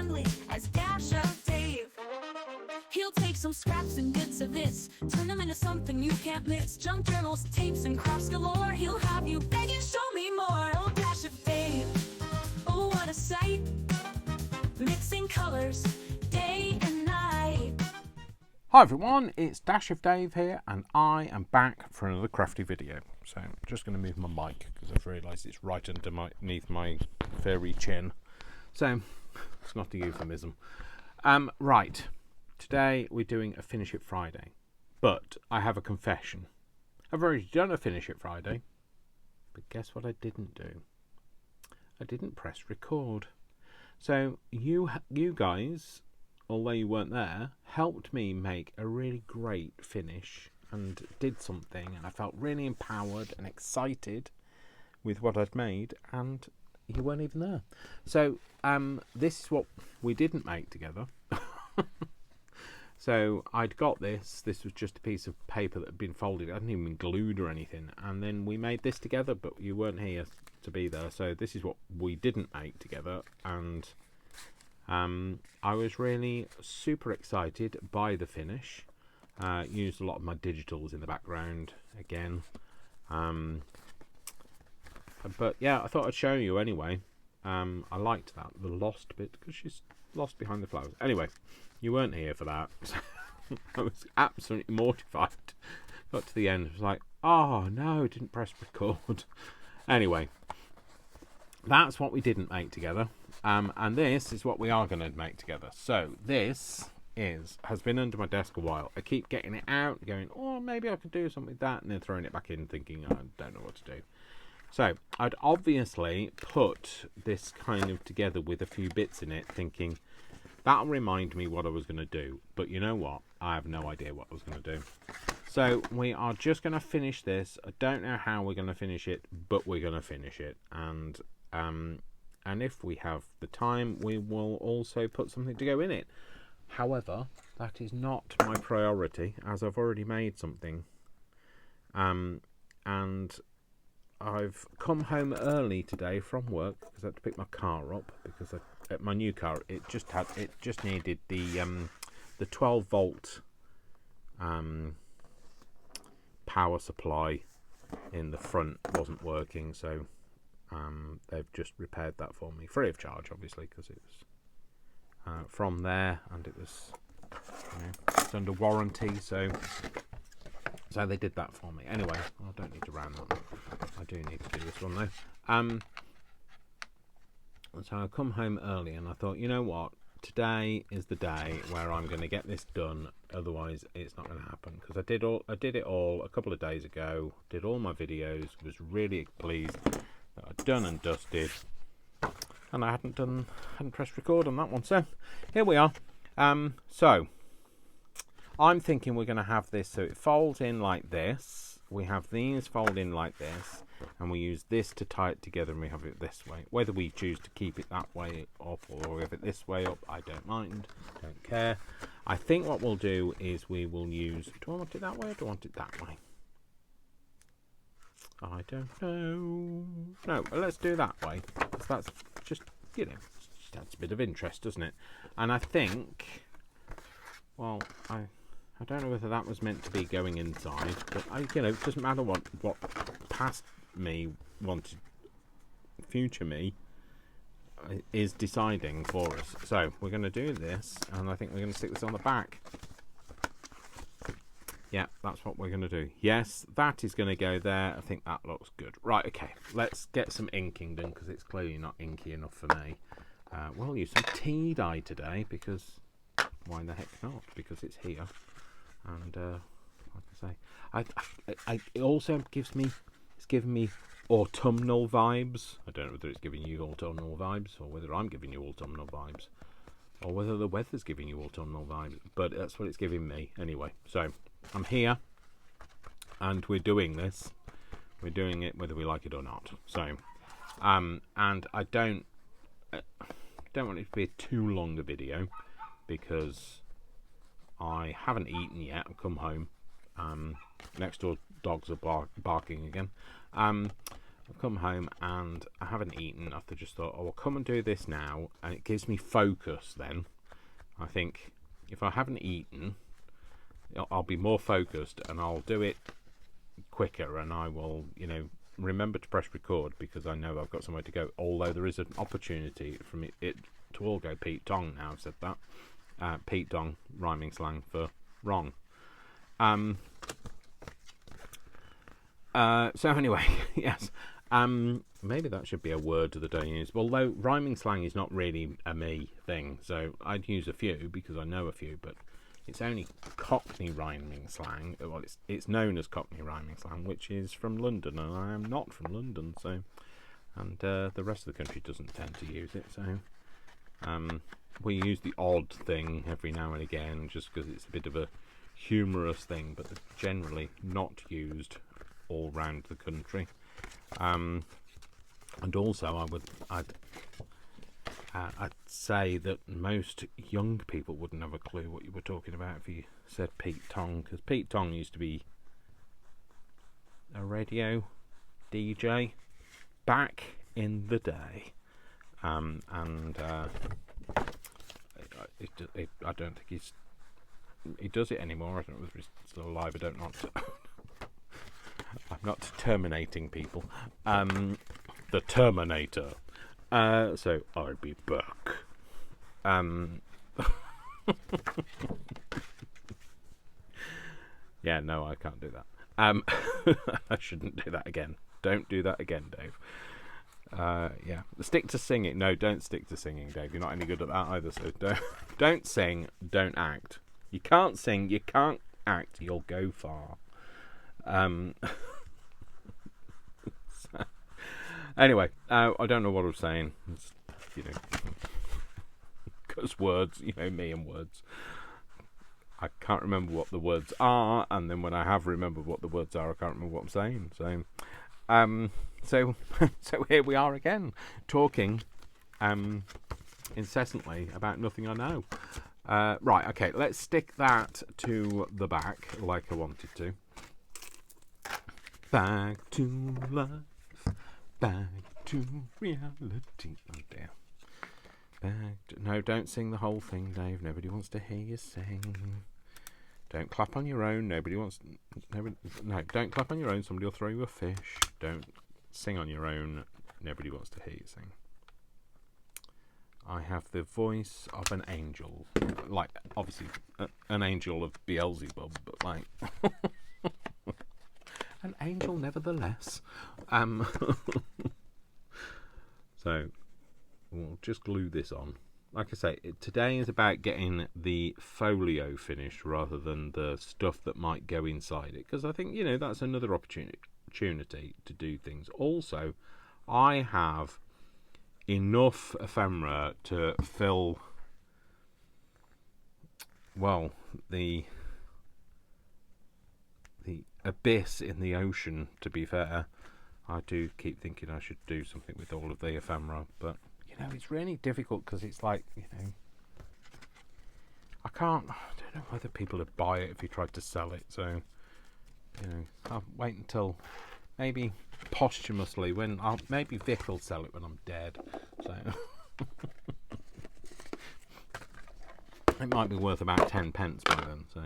friendly as Dash of Dave. He'll take some scraps and bits of this, turn them into something you can't miss. Junk journals, tapes, and crafts galore. He'll have you begging, show me more. Oh, Dash of Dave, oh, what a sight. Mixing colors, day and night. Hi everyone, it's Dash of Dave here, and I am back for another crafty video. So I'm just going to move my mic because I've realised it's right underneath my furry chin. So it's not a euphemism. Right, today we're doing a Finish It Friday, but I have a confession. I've already done a Finish It Friday, but guess what I didn't do? I didn't press record. So you guys, although you weren't there, helped me make a really great finish and did something, and I felt really empowered and excited with what I'd made, and you weren't even there. So this is what we didn't make together. So I'd got this was just a piece of paper that had been folded. It hadn't even been glued or anything, and then we made this together, but you weren't here to be there. So this is what we didn't make together, and I was really super excited by the finish. Used a lot of my digitals in the background again, but yeah, I thought I'd show you anyway. I liked that, the lost bit, because she's lost behind the flowers. Anyway, you weren't here for that. So I was absolutely mortified. Got to the end, it was like, oh no, didn't press record. Anyway, that's what we didn't make together. And this is what we are going to make together. So this has been under my desk a while. I keep getting it out, going, oh, maybe I could do something with that, and then throwing it back in, thinking, I don't know what to do. So I'd obviously put this kind of together with a few bits in it, thinking, that'll remind me what I was going to do. But you know what? I have no idea what I was going to do. So we are just going to finish this. I don't know how we're going to finish it, but we're going to finish it. And if we have the time, we will also put something to go in it. However, that is not my priority, as I've already made something. And I've come home early today from work because I had to pick my car up, because my new car, it just needed the 12 volt power supply in the front wasn't working, so they've just repaired that for me, free of charge, obviously, because it was from there, and it was, it's under warranty, so they did that for me. Anyway, I don't need to round that up. I do need to do this one though. So I come home early, and I thought, you know what? Today is the day where I'm going to get this done. Otherwise, it's not going to happen. Because I did it all a couple of days ago. Did all my videos. Was really pleased that I'd done and dusted, and I hadn't pressed record on that one. So here we are. So I'm thinking we're going to have this so it folds in like this. We have these fold in like this, and we use this to tie it together, and we have it this way. Whether we choose to keep it that way up or have it this way up, I don't mind, don't care. I think what we'll do is we will use, do I want it that way or do I want it that way? I don't know. No, let's do that way. That's just, just adds a bit of interest, doesn't it? And I think, well, I don't know whether that was meant to be going inside, but it doesn't matter what past me wanted, future me is deciding for us. So we're going to do this, and I think we're going to stick this on the back. Yeah, that's what we're going to do. Yes, that is going to go there. I think that looks good. Right, okay, let's get some inking done, because it's clearly not inky enough for me. We'll use some tea dye today, because why the heck not? Because it's here. And like I say, it also gives me, it's giving me autumnal vibes. I don't know whether it's giving you autumnal vibes, or whether I'm giving you autumnal vibes, or whether the weather's giving you autumnal vibes, but that's what it's giving me anyway. So I'm here, and we're doing this. We're doing it whether we like it or not. So, and I don't want it to be too long a video, because I haven't eaten yet. I've come home. Next door dogs are barking again. I've come home and I haven't eaten. I've just thought, oh, I'll come and do this now, and it gives me focus then. I think if I haven't eaten, I'll be more focused and I'll do it quicker, and I will, remember to press record because I know I've got somewhere to go. Although there is an opportunity for me it to all go Pete Tong now. I've said that. Pete Tong, rhyming slang for wrong. So anyway, yes. Maybe that should be a word that I use. Although rhyming slang is not really a me thing, so I'd use a few because I know a few, but it's only Cockney rhyming slang. Well, it's known as Cockney rhyming slang, which is from London, and I am not from London, so the rest of the country doesn't tend to use it. So we use the odd thing every now and again, just because it's a bit of a humorous thing, but generally not used all round the country. And also, I'd say that most young people wouldn't have a clue what you were talking about if you said Pete Tong, because Pete Tong used to be a radio DJ back in the day, I don't think he does it anymore. I don't know if he's still alive. I don't know. I'm not terminating people. The Terminator. So I'll be back. Yeah, no, I can't do that. I shouldn't do that again. Don't do that again, Dave. Yeah, stick to singing. No, don't stick to singing, Dave. You're not any good at that either. So don't sing. Don't act. You can't sing. You can't act. You'll go far. Anyway, I don't know what I'm saying. It's, because words, me and words. I can't remember what the words are, and then when I have remembered what the words are, I can't remember what I'm saying. So here we are again, talking incessantly about nothing I know. Right, okay, let's stick that to the back like I wanted to. Back to life. Back to reality. Oh dear. No, don't sing the whole thing, Dave. Nobody wants to hear you sing. Don't clap on your own. No, don't clap on your own. Somebody will throw you a fish. Don't sing on your own. Nobody wants to hear you sing. I have the voice of an angel. Like, obviously, an angel of Beelzebub, but like... an angel nevertheless. So we'll just glue this on. Like I say, today is about getting the folio finished rather than the stuff that might go inside it, because I think that's another opportunity to do things. Also, I have enough ephemera to fill the abyss in the ocean. To be fair, I do keep thinking I should do something with all of the ephemera, but it's really difficult because it's like I don't know whether people would buy it if you tried to sell it, so I'll wait until maybe posthumously when maybe Vic will sell it when I'm dead, so it might be worth about 10 pence by then. So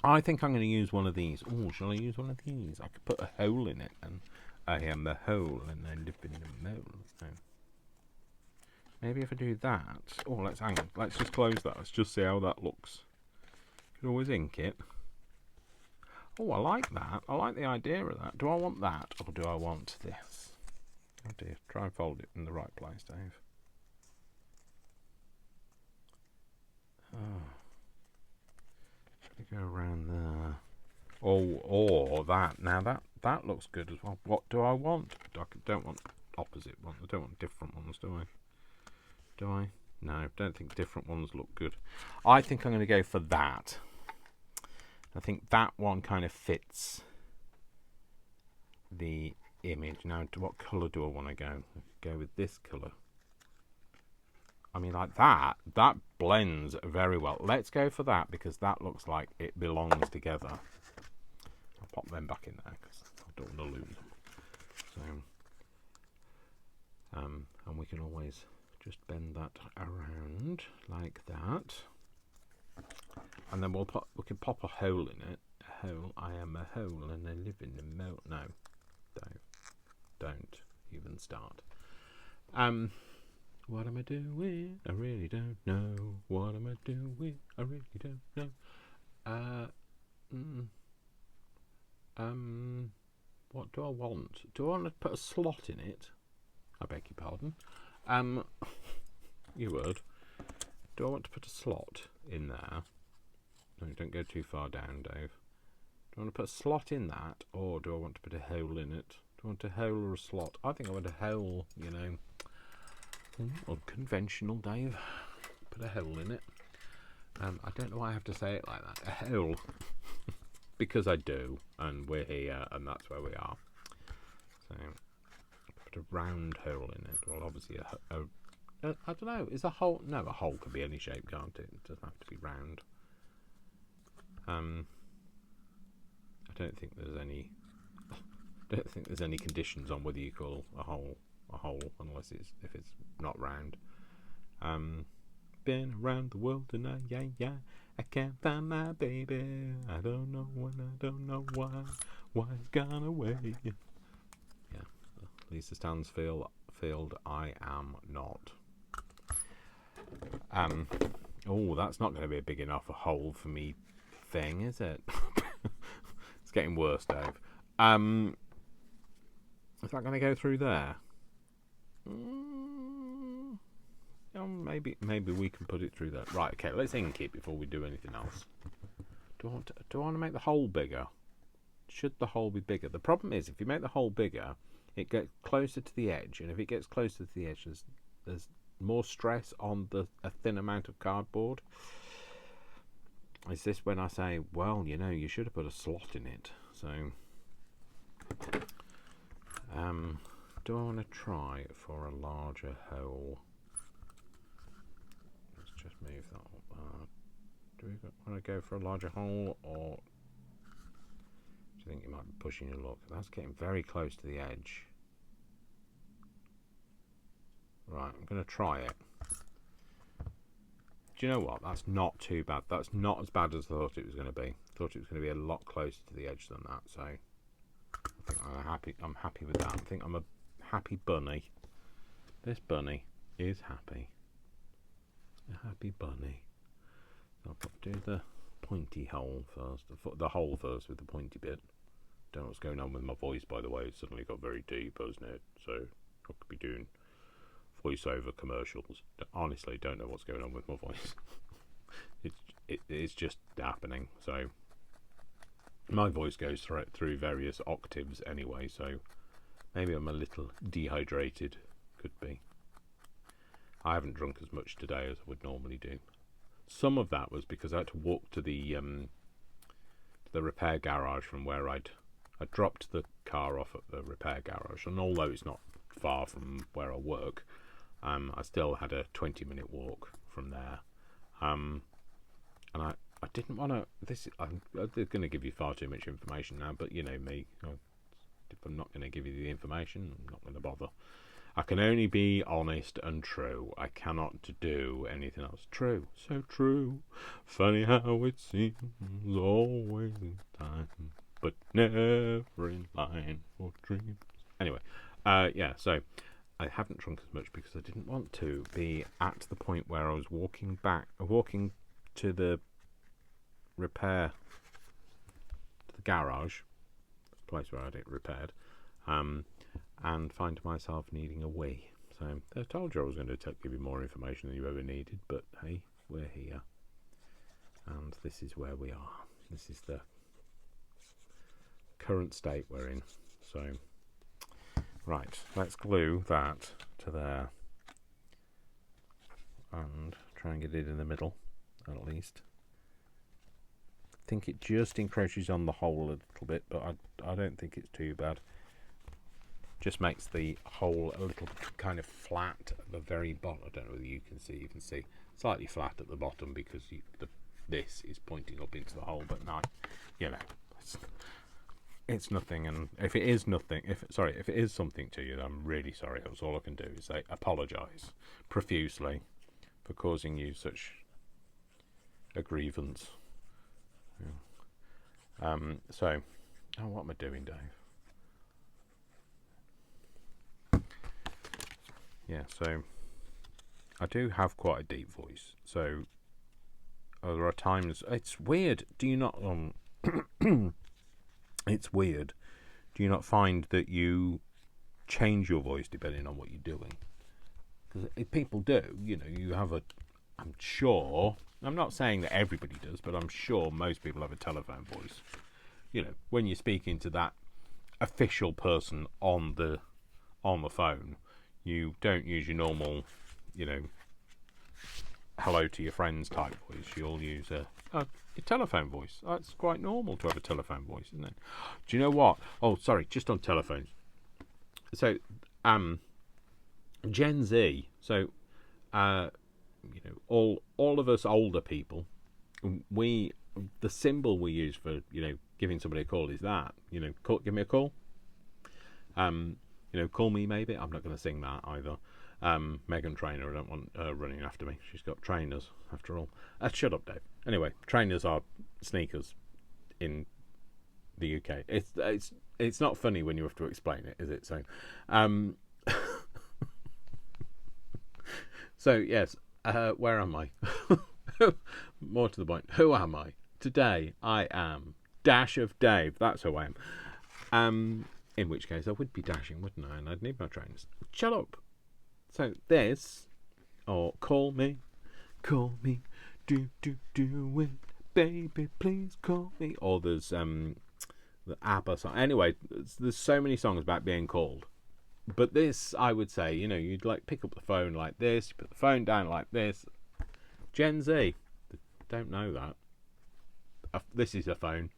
I think I'm going to use one of these. Oh, shall I use one of these? I could put a hole in it, and I am the hole, and I live in the mole. So maybe if I do that. Oh, let's hang on. Let's just close that. Let's just see how that looks. You can always ink it. Oh, I like that. I like the idea of that. Do I want that, or do I want this? Oh dear. Try and fold it in the right place, Dave. Oh. Go around there. Or that. Now that looks good as well. What do I want? I don't want opposite ones. I don't want different ones, do I? Do I? No, I don't think different ones look good. I think I'm going to go for that. I think that one kind of fits the image. Now, to what colour do I want to go? Go with this colour. I mean, like that blends very well. Let's go for that because that looks like it belongs together. I'll pop them back in there because I don't want to lose them. So, and we can always just bend that around like that, and then we can pop a hole in it. A hole. I am a hole and I live in the moat. No, don't even start. What am I doing? I really don't know. What am I doing? I really don't know. What do I want? Do I want to put a slot in it? I beg your pardon. You would. Do I want to put a slot in there? No, don't go too far down, Dave. Do I want to put a slot in that, or do I want to put a hole in it? Do I want a hole or a slot? I think I want a hole, you know. Unconventional, Dave. Put a hole in it. I don't know why I have to say it like that. A hole. Because I do, and we're here, and that's where we are. So, put a round hole in it. Well, obviously, I don't know. Is a hole? No, a hole can be any shape, can't it? It doesn't have to be round. I don't think there's any. Don't think there's any conditions on whether you call a hole, unless if it's not round. Been around the world tonight, yeah. I can't find my baby. I don't know when, I don't know why. Why it's gone away. Yeah, Lisa Stansfield. I am not. Oh, that's not going to be a big enough a hole for me thing, is it? It's getting worse, Dave. Is that going to go through there? Maybe we can put it through there. Right, okay, let's ink it before we do anything else. Do I want to make the hole bigger? Should the hole be bigger? The problem is, if you make the hole bigger, it gets closer to the edge, and if it gets closer to the edge, there's more stress on a thin amount of cardboard. Is this when I say, well, you know, you should have put a slot in it? So, do I want to try for a larger hole? Let's just move that up. Do we want to go for a larger hole, or do you think you might be pushing your luck? That's getting very close to the edge. Right, I'm going to try it. Do you know what? That's not too bad. That's not as bad as I thought it was going to be. I thought it was going to be a lot closer to the edge than that. So I think I'm happy with that. I think I'm a happy bunny. This bunny is happy. A happy bunny. So I'll do the pointy hole first. The hole first with the pointy bit. Don't know what's going on with my voice, by the way. It suddenly got very deep, hasn't it? So I could be doing voiceover commercials. Honestly, don't know what's going on with my voice. It's just happening. So my voice goes through various octaves anyway, so maybe I'm a little dehydrated. Could be. I haven't drunk as much today as I would normally do. Some of that was because I had to walk to the repair garage from where I dropped the car off at the repair garage, and although it's not far from where I work, I still had a 20-minute walk from there, and I didn't want to. I'm going to give you far too much information now, but you know me. If I'm not going to give you the information, I'm not going to bother. I can only be honest and true. I cannot do anything else. True, so true. Funny how it seems always in time, but never in line for dreams. Anyway, yeah. So I haven't drunk as much because I didn't want to be at the point where I was walking to the repair, to the garage, the place where I had it repaired, and find myself needing a wee. So I told you I was going to give you more information than you ever needed, but hey, we're here, and this is where we are. This is the current state we're in. So right, let's glue that to there and try and get it in the middle at least. I think it just encroaches on the hole a little bit, but I don't think it's too bad. Just makes the hole a little kind of flat at the very bottom. I don't know whether you can see slightly flat at the bottom because this is pointing up into the hole, but no, you know, it's nothing, and if it is nothing, if it is something to you, I'm really sorry. That's all I can do is say apologise profusely for causing you such a grievance. Yeah. So, what am I doing, Dave? Yeah, so I do have quite a deep voice. So there are times it's weird. Do you not? It's weird. Do you not find that you change your voice depending on what you're doing? Because people do. You know, you have a. I'm sure. I'm not saying that everybody does, but I'm sure most people have a telephone voice. You know, when you're speaking to that official person on the phone, you don't use your normal, you know, hello to your friends type voice. You'll use a telephone voice. That's quite normal to have a telephone voice, isn't it? Do you know what? Oh, sorry, just on telephones. So, Gen Z. So, you know, all of us older people, the symbol we use for, you know, giving somebody a call is that, you know, give me a call. You know, call me maybe. I'm not going to sing that either. Megan Trainor, I don't want her running after me. She's got trainers after all. Shut up, Dave. Anyway, trainers are sneakers in the UK. It's not funny when you have to explain it, is it? So, so yes. Where am I? More to the point. Who am I? Today I am Dash of Dave. That's who I am. In which case I would be dashing, wouldn't I? And I'd need my trainers. Shut up. So this, or call me, do it, baby, please call me. Or there's the ABBA song. Anyway, there's so many songs about being called. But this, I would say, you know, you'd like pick up the phone like this, you put the phone down like this. Gen Z, don't know that. This is a phone.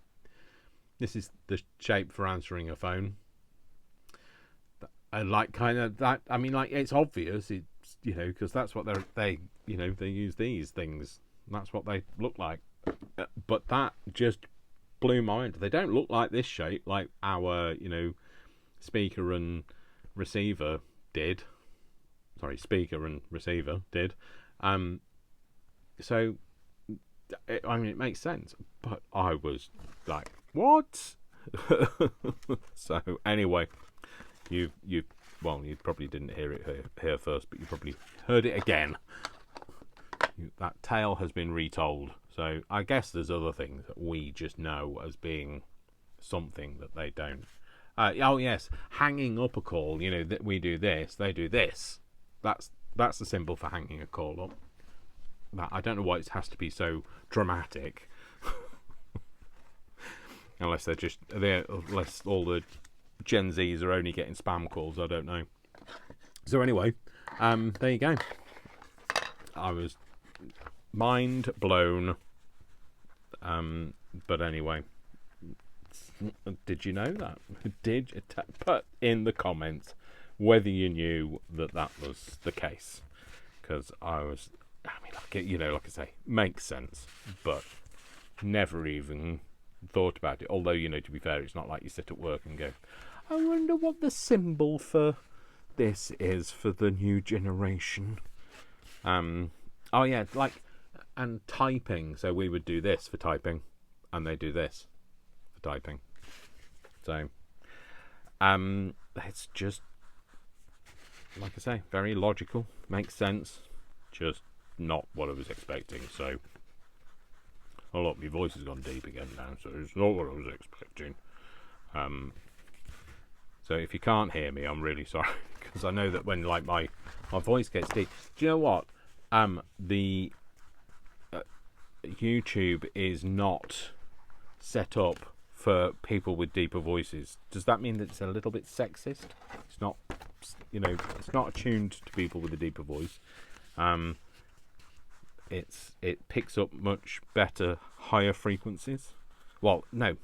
This is the shape for answering a phone. And like kind of that. I mean, like it's obvious. It's, you know, because that's what they you know, they use these things. That's what they look like. But that just blew my mind. They don't look like this shape, like our, you know, speaker and receiver did. Sorry, speaker and receiver did. So, I mean, it makes sense. But I was like, what? So anyway, you probably didn't hear it here first, but you probably heard it again. That tale has been retold. So I guess there's other things that we just know as being something that they don't. Oh yes, hanging up a call. You know that we do this, they do this. That's the symbol for hanging a call up. That, I don't know why it has to be so dramatic. Unless unless all the Gen Zs are only getting spam calls, I don't know. So anyway, there you go. I was mind blown. But anyway, did you know that? Did you put in the comments whether you knew that was the case? Because I mean, like, you know, like I say, makes sense, but never even thought about it. Although, you know, to be fair, it's not like you sit at work and go, I wonder what the symbol for this is for the new generation. Oh yeah, like, and typing. So we would do this for typing, and they do this for typing. So, it's just, like I say, very logical, makes sense, just not what I was expecting. So, oh look, my voice has gone deep again now, so it's not what I was expecting. So if you can't hear me, I'm really sorry, because I know that when like my voice gets deep. Do you know what? The YouTube is not set up for people with deeper voices. Does that mean that it's a little bit sexist? It's not, you know, it's not attuned to people with a deeper voice. It picks up much better higher frequencies. Well, no,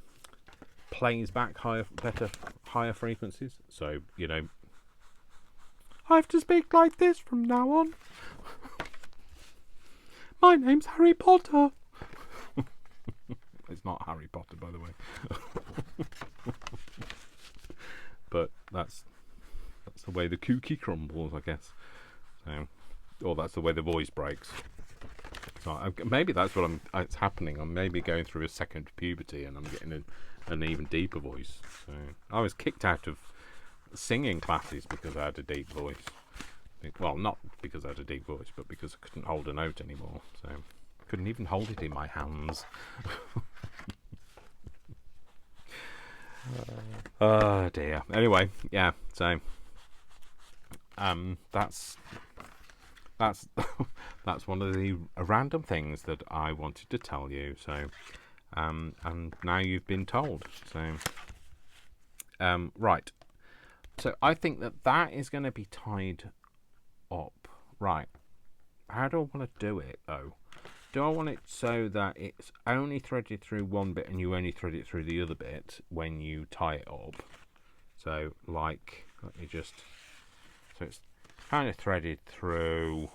plays back higher frequencies. So, you know, I have to speak like this from now on. My name's Harry Potter. It's not Harry Potter, by the way. that's the way the cookie crumbles, I guess. So, or that's the way the voice breaks. So maybe that's what it's happening. I'm maybe going through a second puberty, and I'm getting an even deeper voice. So I was kicked out of singing classes because I had a deep voice. Well, not because I had a deep voice, but because I couldn't hold a note anymore. So I couldn't even hold it in my hands. Oh dear. Anyway, yeah. So that's that's one of the random things that I wanted to tell you. So and now you've been told. So right. So I think that is going to be tied up. Right. How do I want to do it though? Do I want it so that it's only threaded through one bit and you only thread it through the other bit when you tie it up? So like, let me just, so it's kind of threaded through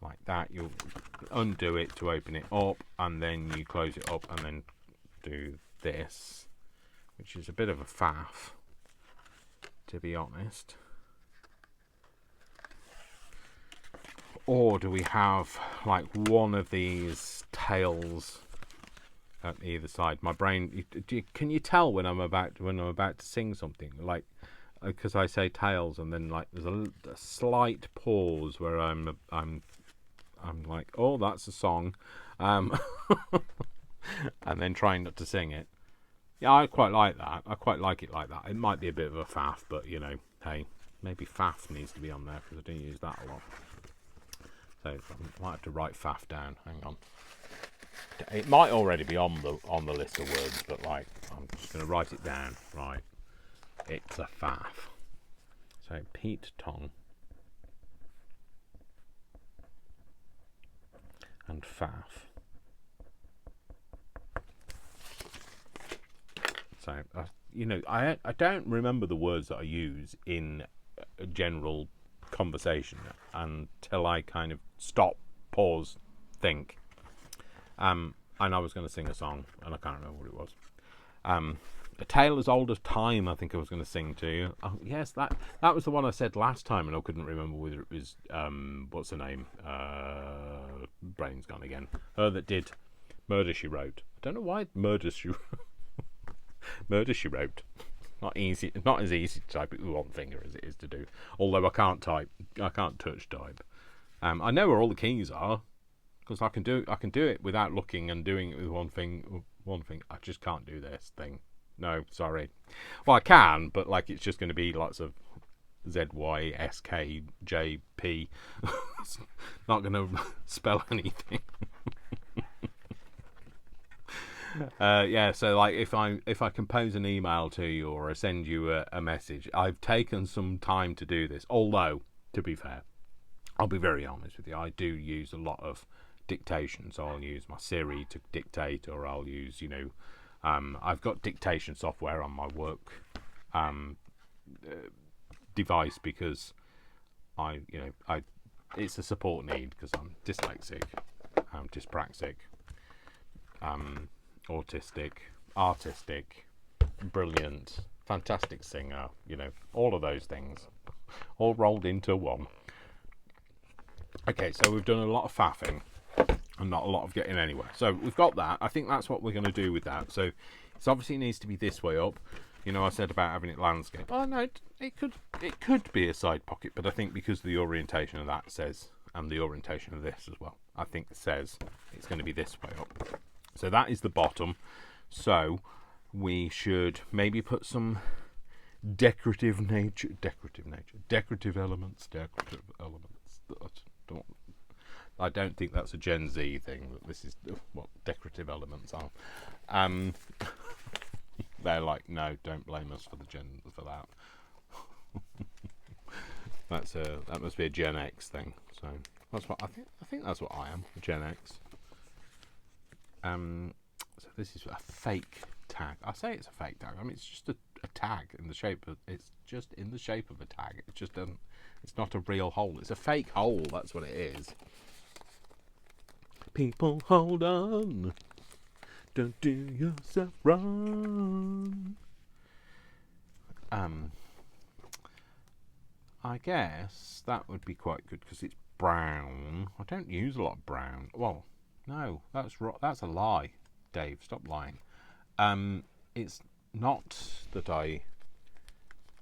like that. You'll undo it to open it up, and then you close it up and then do this, which is a bit of a faff, to be honest. Or do we have like one of these tails at either side? My brain, can you tell when I'm about to sing something? Like, because I say tails, and then like there's a slight pause where I'm like, oh, that's a song, and then trying not to sing it. Yeah, I quite like that. I quite like it like that. It might be a bit of a faff, but you know, hey, maybe faff needs to be on there because I don't use that a lot. So I might have to write faff down. Hang on. It might already be on the list of words, but like I'm just going to write it down. Right. It's a faff. So Pete Tong and faff. So you know, I don't remember the words that I use in a general conversation until I kind of stop, pause, think. And I was going to sing a song, and I can't remember what it was. A Tale as Old as Time, I think I was going to sing to you. Oh, yes, that was the one I said last time, and I couldn't remember whether it was, what's her name? Brain's gone again. Her that did Murder, She Wrote. I don't know why Murder, She Wrote. Not easy. Not as easy to type it with one finger as it is to do. Although I can't touch type. I know where all the keys are because I can do it without looking and doing it with one thing. I just can't do this thing. No, sorry. Well, I can, but like it's just going to be lots of ZYSKJP. It's not going to spell anything. Yeah, so like if I compose an email to you or I send you a message, I've taken some time to do this. Although, to be fair, I'll be very honest with you, I do use a lot of dictation. So I'll use my Siri to dictate, or I'll use, you know, I've got dictation software on my work device because it's a support need because I'm dyslexic, I'm dyspraxic, autistic, artistic, brilliant, fantastic singer, you know, all of those things all rolled into one. Okay, so we've done a lot of faffing and not a lot of getting anywhere. So we've got that. I think that's what we're going to do with that. So it obviously needs to be this way up. You know, I said about having it landscape. Oh no, it could be a side pocket, but I think because the orientation of that says, and the orientation of this as well, I think it says it's going to be this way up. So that is the bottom. So we should maybe put some decorative elements. I don't think that's a Gen Z thing. That this is what decorative elements are. They're like, no, don't blame us for that. That must be a Gen X thing. So that's what I think. I think that's what I am, Gen X. So this is a fake tag. I say it's a fake tag. I mean, it's just a tag in the shape of. It's just in the shape of a tag. It just doesn't. It's not a real hole. It's a fake hole. That's what it is. People, hold on. Don't do yourself wrong. I guess that would be quite good because it's brown. I don't use a lot of brown. Well, no, that's a lie, Dave. Stop lying. It's not that I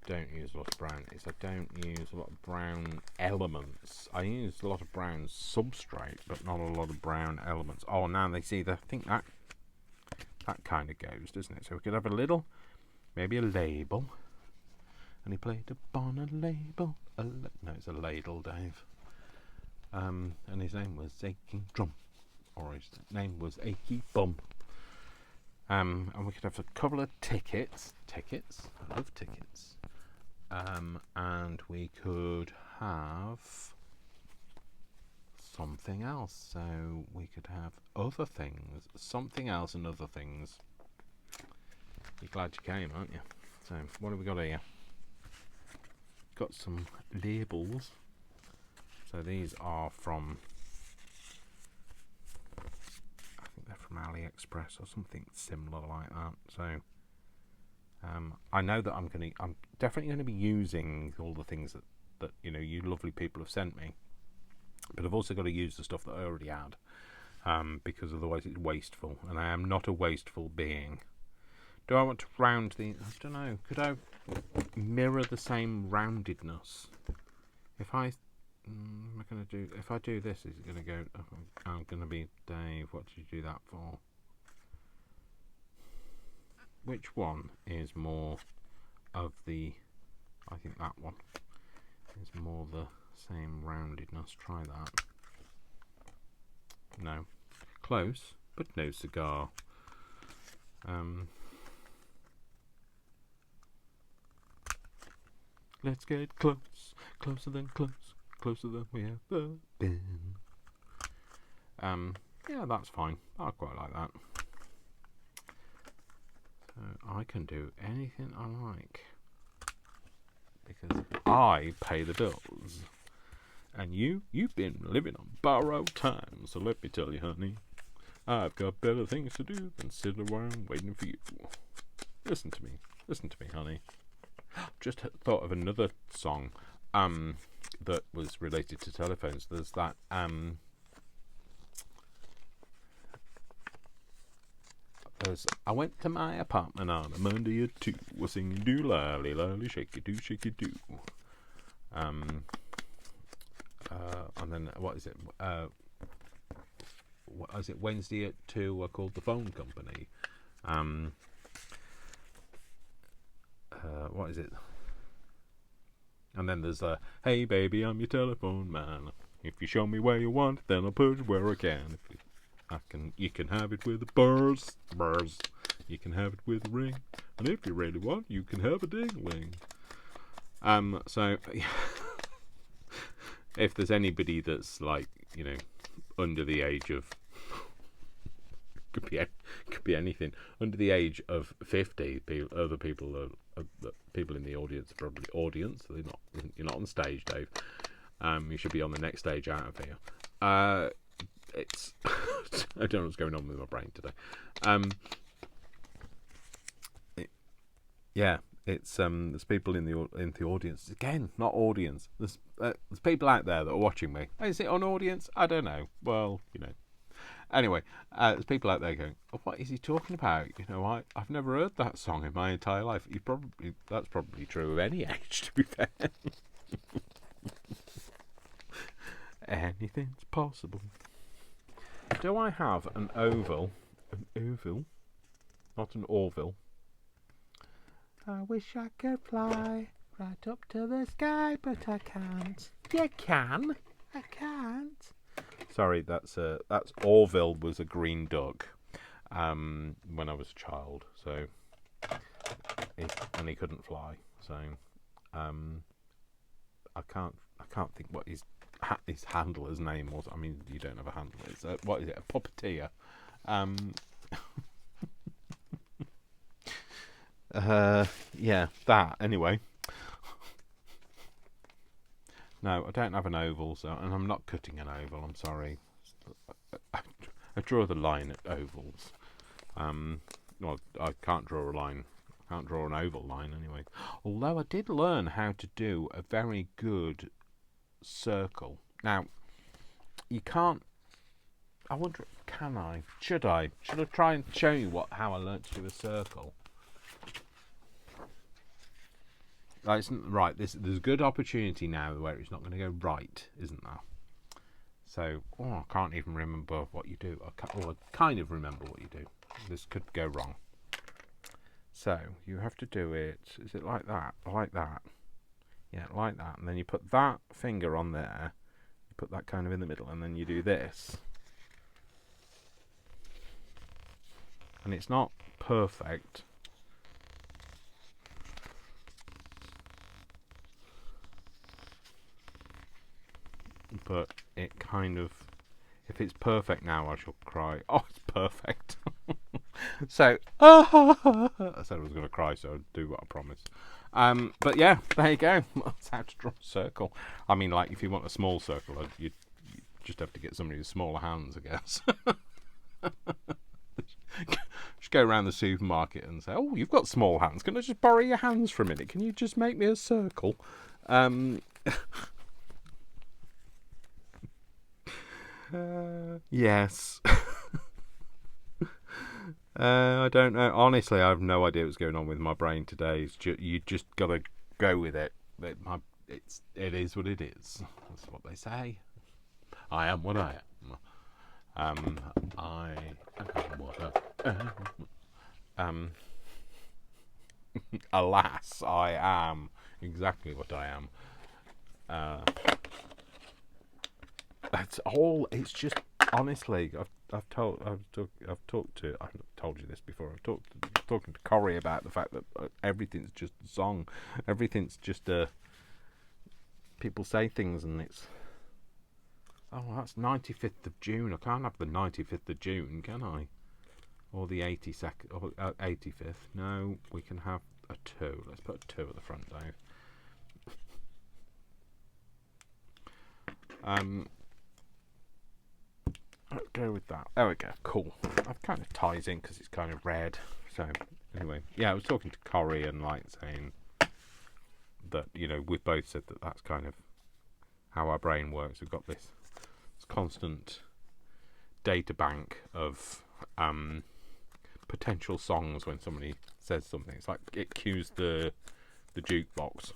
don't use a lot of brown. It's I don't use a lot of brown elements. I use a lot of brown substrate, but not a lot of brown elements. Oh, now they see. I think that kind of goes, doesn't it? So we could have a little, maybe a label. And he played upon a label. No, it's a ladle, Dave. And his name was Aching Drum, or his name was Achy Bum. And we could have a couple of tickets. Tickets, I love tickets. And we could have something else. So we could have other things, something else, and other things. You're glad you came, aren't you? So what have we got here? Got some labels. So these are from, I think they're from AliExpress or something similar like that. So I know that I'm definitely going to be using all the things that you lovely people have sent me, but I've also got to use the stuff that I already had, because otherwise it's wasteful, and I am not a wasteful being. Do I want to round the? I don't know. Could I mirror the same roundedness? If I If I do this, is it going to go? I'm going to be Dave. What did you do that for? Which one is more of the? I think that one is more the same roundedness. Try that. No, close, but no cigar. Let's get close, closer than close, closer than we ever been. Yeah, that's fine. I quite like that. So I can do anything I like because I pay the bills, and you've been living on borrowed time. So let me tell you, honey, I've got better things to do than sit around waiting for you. Listen to me, honey. Just thought of another song that was related to telephones. There's that I went to my apartment on a Monday at 2, was singing do lally lally shaky do. And then what is it? Wednesday at 2? I called the phone company. What is it? And then there's hey baby, I'm your telephone man. If you show me where you want, then I'll put it where I can. You can have it with a burrs. You can have it with a ring, and if you really want, you can have a ding-a-ling. So if there's anybody that's like under the age of could be anything under the age of 50, other people people in the audience are probably you're not on stage, Dave. You should be on the next stage out of here. It's I don't know what's going on with my brain today. There's people in the audience again, not audience. There's people out there that are watching me. Is it on audience? I don't know. Well, Anyway, there's people out there going, oh, what is he talking about? I've never heard that song in my entire life. That's probably true of any age, to be fair. Anything's possible. Do I have an oval? An oval? Not an Orville. I wish I could fly right up to the sky, but I can't. You can. I can't. Sorry, that's Orville was a green duck when I was a child. So, and he couldn't fly. So, I can't think what his handler's name was. I mean, you don't have a handler. It's what is it? A puppeteer. Yeah, that anyway. No, I don't have an oval, and I'm not cutting an oval. I'm sorry. I draw the line at ovals. Well, I can't draw a line. I can't draw an oval line anyway. Although I did learn how to do a very good circle. Now, you can't... I wonder, can I? Should I? Should I try and show you how I learnt to do a circle? Right, there's a good opportunity now where it's not going to go right, isn't there? So, I can't even remember what you do. I kind of remember what you do. This could go wrong. So, you have to do it, is it like that? Like that? Yeah, like that. And then you put that finger on there. You put that kind of in the middle, and then you do this. And it's not perfect. But it kind of... If it's perfect now, I shall cry. Oh, it's perfect. So, I said I was going to cry, so I'd do what I promised. But yeah, there you go. That's how to draw a circle. I mean, like, if you want a small circle, you just have to get somebody with smaller hands, I guess. Just go around the supermarket and say, "Oh, you've got small hands. Can I just borrow your hands for a minute? Can you just make me a circle?" Yes. I don't know. Honestly, I have no idea what's going on with my brain today. You just gotta go with it. It is what it is. That's what they say. I am what I am. I am what I am. Alas, I am exactly what I am. That's all. It's just, honestly, I've told you this before. Talking to Corey about the fact that everything's just a song. Everything's just people say things, and it's, oh, that's 95th of June. I can't have the 95th of June, can I? Or the 82nd or 85th. No, we can have a 2. Let's put a 2 at the front, Dave. Let's go with that. There we go. Cool. I've kind of ties in because it's kind of red. So anyway, yeah, I was talking to Corey and like saying that, you know, we've both said that that's kind of how our brain works. We've got this constant data bank of potential songs when somebody says something. It's like it cues the jukebox.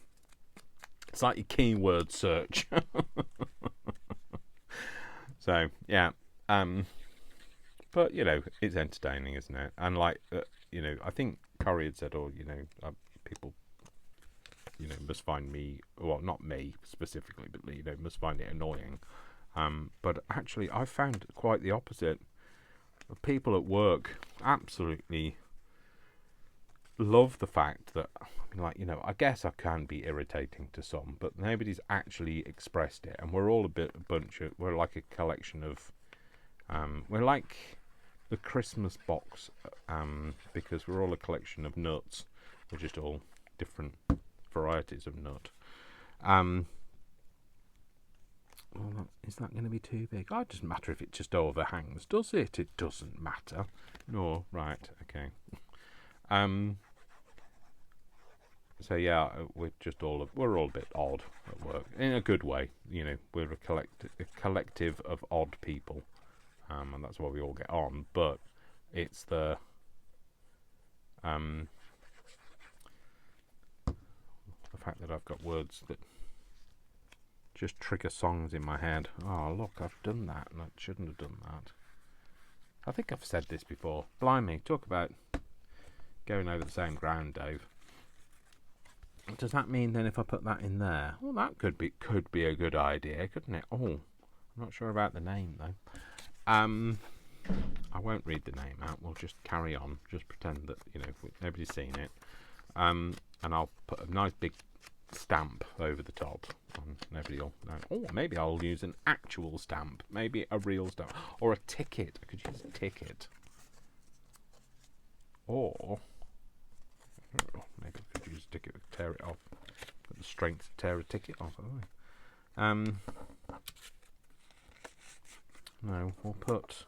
It's like your keyword search. So yeah. But you know, it's entertaining, isn't it? And like, you know, I think Corey had said, "Oh, you know, people, you know, must find me, well, not me specifically, but you know, must find it annoying." But actually, I found quite the opposite. People at work absolutely love the fact that, like, you know, I guess I can be irritating to some, but nobody's actually expressed it, and we're all we're like a collection of. We're like the Christmas box, because we're all a collection of nuts. We're just all different varieties of nut. Well, is that going to be too big? Oh, it doesn't matter if it just overhangs, does it? It doesn't matter. No, right, okay. So yeah, we're all a bit odd at work in a good way. You know, we're a collective of odd people. And that's why we all get on, but it's the fact that I've got words that just trigger songs in my head. Oh, look, I've done that, and I shouldn't have done that. I think I've said this before. Blimey, talk about going over the same ground, Dave. Does that mean then if I put that in there? Well, that could be a good idea, couldn't it? Oh, I'm not sure about the name though. I won't read the name out. We'll just carry on. Just pretend that, you know, nobody's seen it. And I'll put a nice big stamp over the top. And nobody will know. Oh, maybe I'll use an actual stamp. Maybe a real stamp. Or a ticket. I could use a ticket. Or maybe I could use a ticket to tear it off. Got the strength to tear a ticket off. No, we'll put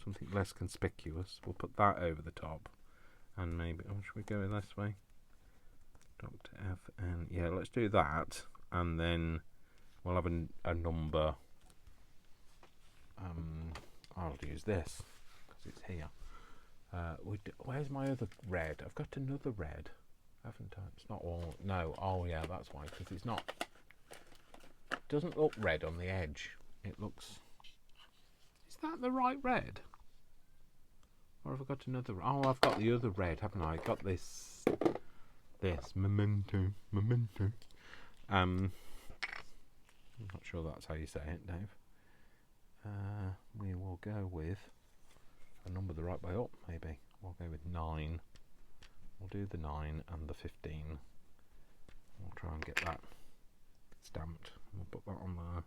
something less conspicuous. We'll put that over the top. And maybe, oh, should we go this way? Dr. F, and yeah, let's do that. And then we'll have a number. I'll use this because it's here. Where's my other red? I've got another red, haven't I? It's not all. No. Oh yeah, that's why. Because it's not. It doesn't look red on the edge. It looks. Is that the right red? Or have I got another? Oh, I've got the other red, haven't I? Got this. Memento. I'm not sure that's how you say it, Dave. We will go with a number the right way up, maybe. We'll go with 9. We'll do the 9 and the 15. We'll try and get that stamped. We'll put that on there.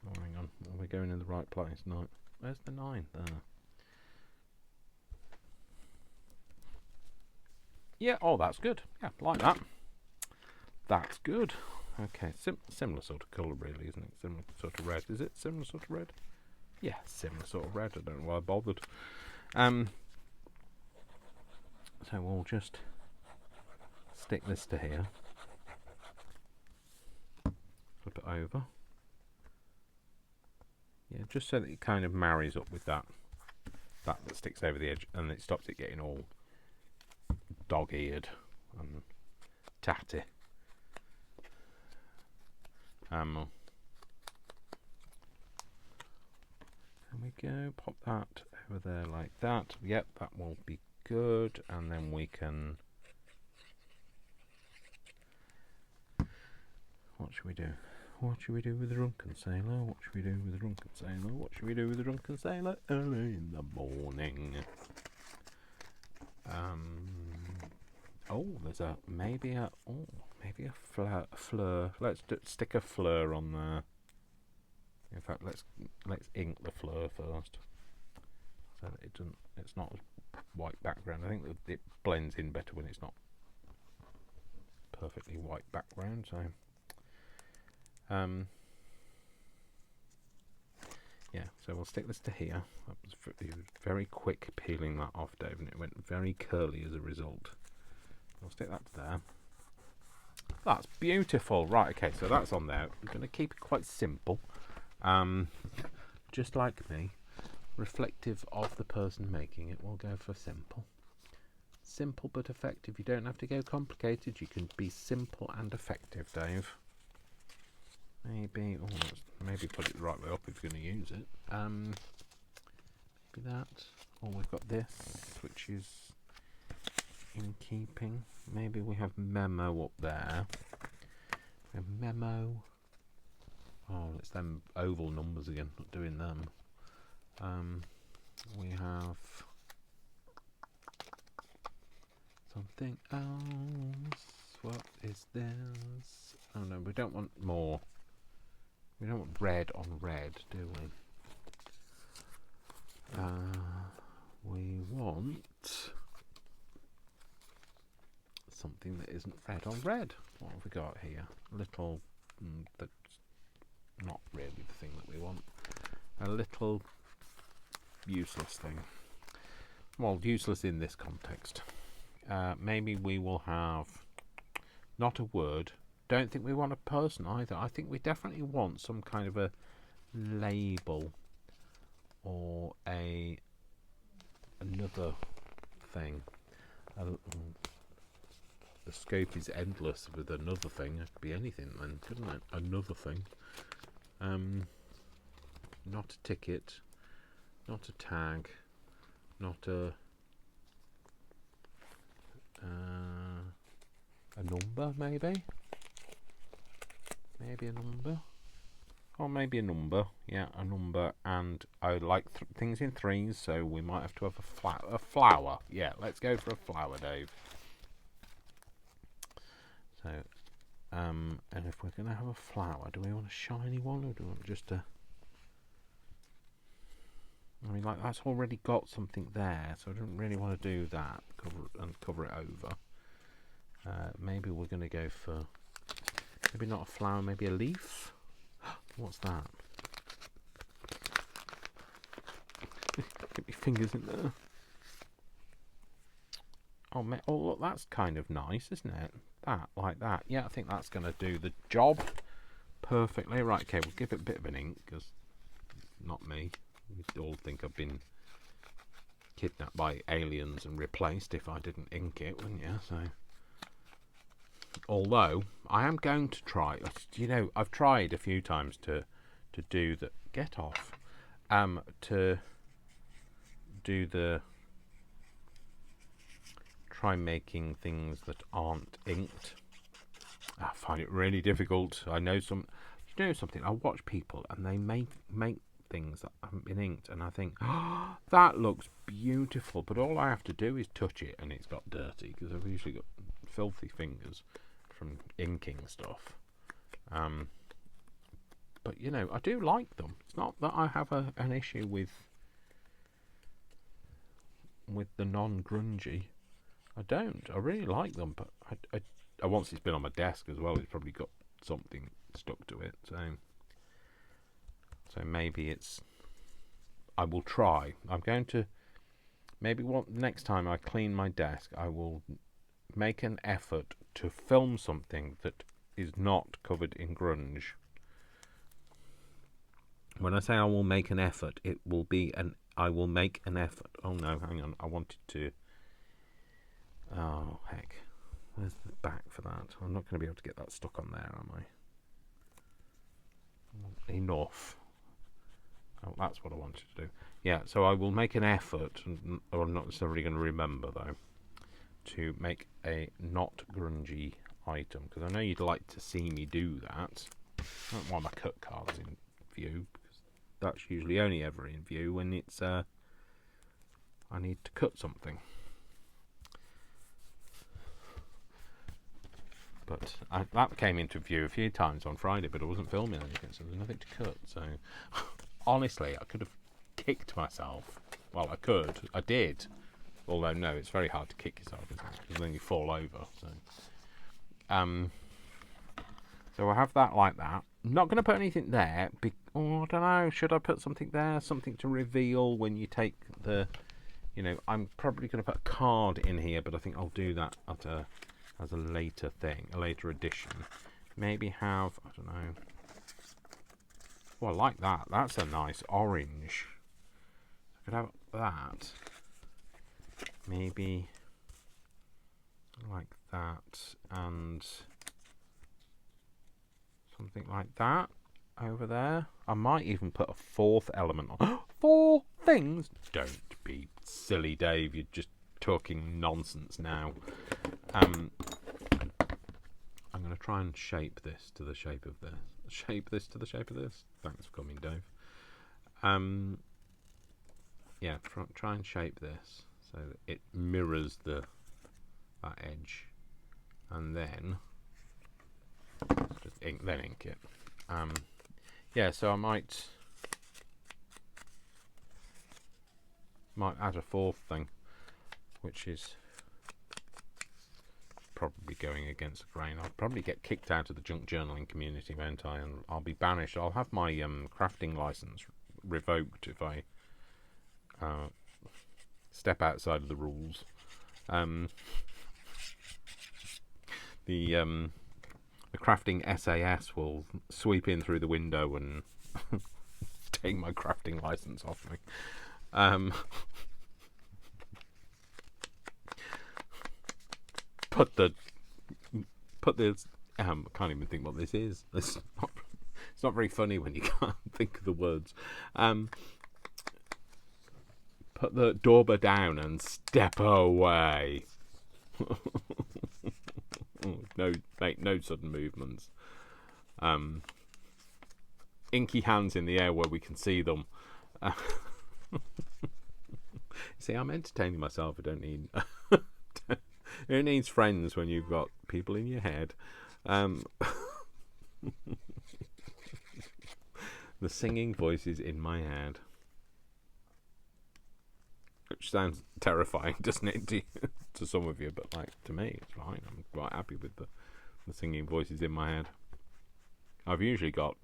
Oh, hang on. Are we going in the right place? No. Where's the 9? There. Yeah, oh, that's good. Yeah, like that. That's good. Okay, similar sort of colour, really, isn't it? Similar sort of red. Is it similar sort of red? Yeah, similar sort of red. I don't know why I bothered. So we'll just stick this to here. Flip it over. Yeah, just so that it kind of marries up with that sticks over the edge, and it stops it getting all dog-eared and tatty. There we go. Pop that over there like that. Yep, that will be good. And then we can. What should we do? What should we do with the drunken sailor? What should we do with the drunken sailor? What should we do with the drunken sailor? Early in the morning. Oh, there's maybe a fleur. Let's stick a fleur on there. In fact, let's ink the fleur first, so that it's not a white background. I think that it blends in better when it's not perfectly white background. So, yeah. So we'll stick this to here. That was very quick peeling that off, Dave, and it went very curly as a result. I'll stick that there. That's beautiful. Right, okay, so that's on there. I'm going to keep it quite simple. Just like me, reflective of the person making it, we'll go for simple. Simple but effective. You don't have to go complicated. You can be simple and effective, Dave. Maybe put it the right way up if you're going to use it. Maybe that. Or we've got this, which is in keeping. Maybe we have memo up there. We have memo. Oh, it's them oval numbers again. Not doing them. We have something else. What is this? Oh no, we don't want more. We don't want red on red, do we? We want something that isn't red on red. What have we got here? Little, that's not really the thing that we want. A little useless thing. Well, useless in this context. Maybe we will have not a word. Don't think we want a person either. I think we definitely want some kind of a label or another thing. The scope is endless with another thing. It could be anything then, couldn't it? Another thing. Not a ticket, not a tag, not a number, maybe a number, or maybe a number. Yeah, a number. And I like things in threes, so we might have to have a flower. Yeah, let's go for a flower, Dave. So, and if we're going to have a flower, do we want a shiny one, or do we want just a... I mean, like, that's already got something there, so I don't really want to do that. Cover it over. Maybe we're going to go for... Maybe not a flower, maybe a leaf? What's that? Get my fingers in there. Oh, look, that's kind of nice, isn't it? That, like that. Yeah, I think that's going to do the job perfectly. Right, okay, we'll give it a bit of an ink, because not me. You'd all think I've been kidnapped by aliens and replaced if I didn't ink it, wouldn't you? So, although I am going to try. You know, I've tried a few times to do the get off, to do the try making things that aren't inked. I find it really difficult. I know something. I watch people and they make things that haven't been inked, and I think, oh, that looks beautiful, but all I have to do is touch it and it's got dirty, because I've usually got filthy fingers from inking stuff. But you know, I do like them. It's not that I have an issue with the non-grungy. I don't. I really like them, but I once it's been on my desk as well, it's probably got something stuck to it. So maybe it's. I will try. I'm going to maybe next time I clean my desk, I will make an effort to film something that is not covered in grunge. When I say I will make an effort, it will be I will make an effort. Oh no, hang on. I wanted to. Oh heck, where's the back for that? I'm not going to be able to get that stuck on there, am I? Enough. Oh, that's what I wanted to do. Yeah, so I will make an effort, or I'm not necessarily going to remember though, to make a not grungy item, because I know you'd like to see me do that. I don't want my cut cards in view, because that's usually only ever in view when it's I need to cut something. But that came into view a few times on Friday, but I wasn't filming anything, so there's nothing to cut. So honestly, I could have kicked myself. Well, I could. I did. Although, no, it's very hard to kick yourself, isn't it? Because then you fall over. So I have that like that. I'm not going to put anything there. I don't know. Should I put something there? Something to reveal when you take the... You know, I'm probably going to put a card in here, but I think I'll do that as a later thing, a later edition. Maybe have... I don't know. Oh, I like that. That's a nice orange. I could have that. Maybe like that, and something like that over there. I might even put a fourth element on. 4 things? Don't be silly, Dave. You're just talking nonsense now. I'm going to try and shape this to the shape of this. Shape this to the shape of this. Thanks for coming, Dave. Yeah, try and shape this so that it mirrors that edge, and then just ink it. Yeah, so I might add a fourth thing, which is probably going against the grain. I'll probably get kicked out of the junk journaling community, won't I? And I'll be banished. I'll have my crafting license revoked if I step outside of the rules. The crafting SAS will sweep in through the window and take my crafting license off me. Put this. I can't even think what this is. It's not very funny when you can't think of the words. Put the doorbell down and step away. Make no sudden movements. Inky hands in the air where we can see them. See, I'm entertaining myself. I don't need. Who needs friends when you've got people in your head? The singing voices in my head. Which sounds terrifying, doesn't it, to some of you? But like to me, it's fine. I'm quite happy with the singing voices in my head. I've usually got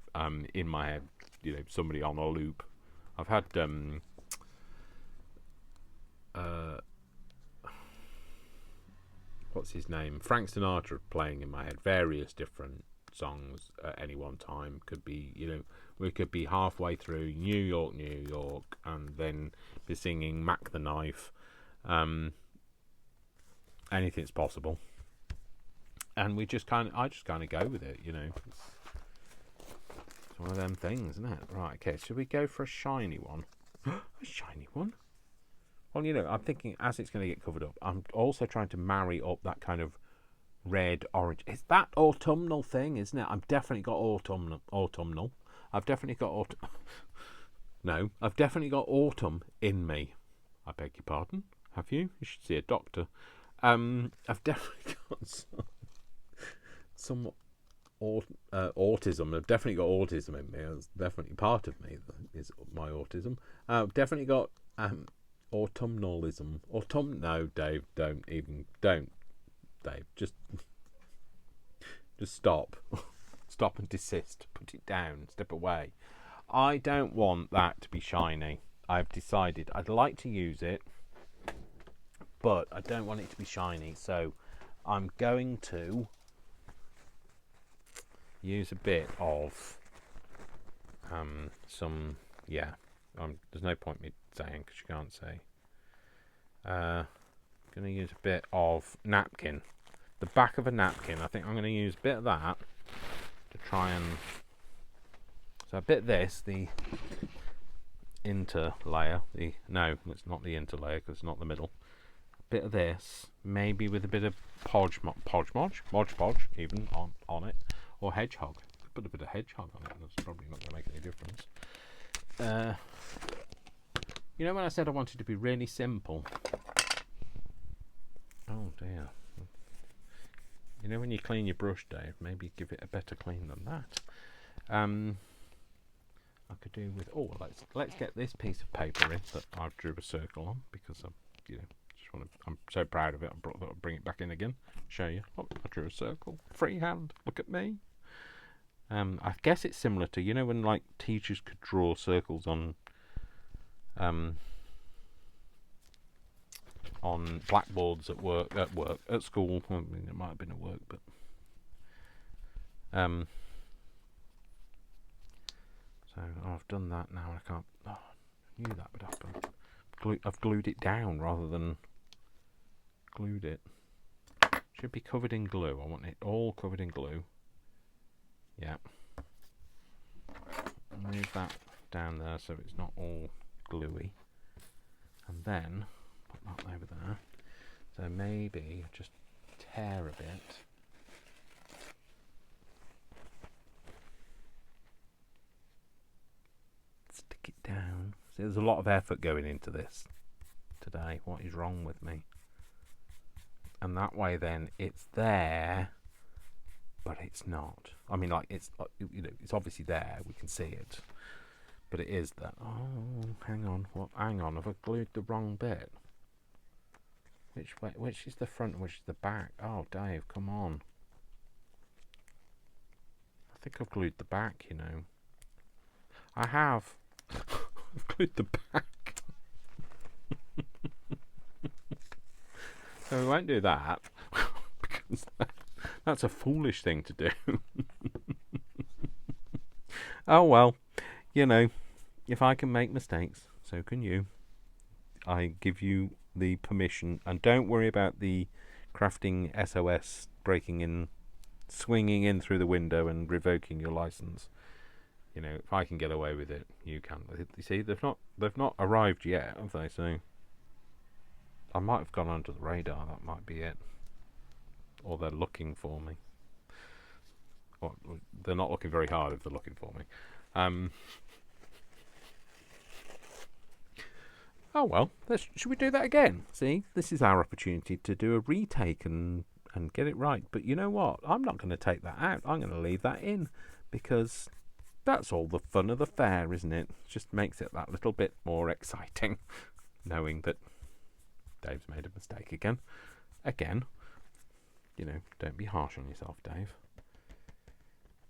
in my head, you know, somebody on a loop. I've had what's his name? Frank Sinatra playing in my head. Various different songs at any one time. Could be, we could be halfway through New York, New York, and then be singing Mac the Knife. Anything's possible. And I just kind of go with it, It's one of them things, isn't it? Right, okay, should we go for a shiny one? A shiny one? Well, I'm thinking as it's going to get covered up, I'm also trying to marry up that kind of red, orange. It's that autumnal thing, isn't it? I've definitely got autumnal. I've definitely got No, I've definitely got autumn in me. I beg your pardon. Have you? You should see a doctor. I've definitely got some autism. I've definitely got autism in me. It's definitely part of me that is my autism. I've definitely got autumnalism. No, Dave, don't. Dave, just stop. Stop and desist. Put it down. Step away. I don't want that to be shiny. I've decided I'd like to use it, but I don't want it to be shiny. So I'm going to use a bit of there's no point me saying because you can't say. Going to use a bit of napkin, the back of a napkin. I think I'm going to use a bit of that to try and. So a bit of this, the interlayer. No, it's not the interlayer because it's not the middle. A bit of this, maybe with a bit of Modge Podge, even on it, or hedgehog. Put a bit of hedgehog on it. That's probably not going to make any difference. When I said I wanted to be really simple. Oh dear. When you clean your brush, Dave, maybe give it a better clean than that. I could do with. Let's get this piece of paper in that I drew a circle on because I'm so proud of it. I'll bring it back in again. Show you. I drew a circle. Freehand. Look at me. I guess it's similar to when like teachers could draw circles on blackboards at school. I mean, it might have been at work, but so I've done that now. I can't. I knew that would happen. I've glued it down rather than glued it. Should be covered in glue. I want it all covered in glue. Yeah. Move that down there so it's not all gluey. And then put that over there. So maybe just tear a bit. Stick it down. See, there's a lot of effort going into this today. What is wrong with me? And that way then it's there, but it's not. I mean, like, it's it's obviously there. We can see it, but it is that. Oh, hang on. Hang on. Have I glued the wrong bit? Which way? Which is the front? Which is the back? Oh, Dave, come on. I think I've glued the back. I have. I've glued the back. So we won't do that because that's a foolish thing to do. Oh well, if I can make mistakes, so can you. I give you the permission, and don't worry about the crafting SOS breaking in, swinging in through the window and revoking your license. If I can get away with it, you can. You see, they've not arrived yet, have they? So I might have gone under the radar. That might be it. Or they're looking for me. Well, they're not looking very hard if they're looking for me. Oh well, should we do that again? See, this is our opportunity to do a retake and get it right. But you know what? I'm not going to take that out. I'm going to leave that in because that's all the fun of the fair, isn't it? Just makes it that little bit more exciting, knowing that Dave's made a mistake again. Don't be harsh on yourself, Dave.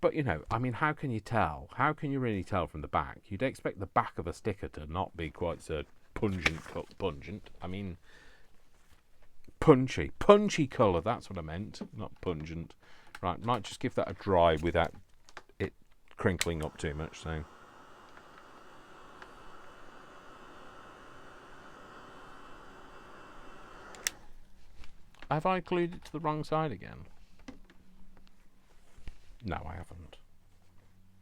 But, I mean, how can you tell? How can you really tell from the back? You'd expect the back of a sticker to not be quite so pungent. I mean, Punchy colour, that's what I meant, not pungent. Right, might just give that a dry without it crinkling up too much, so. Have I glued it to the wrong side again? No, I haven't.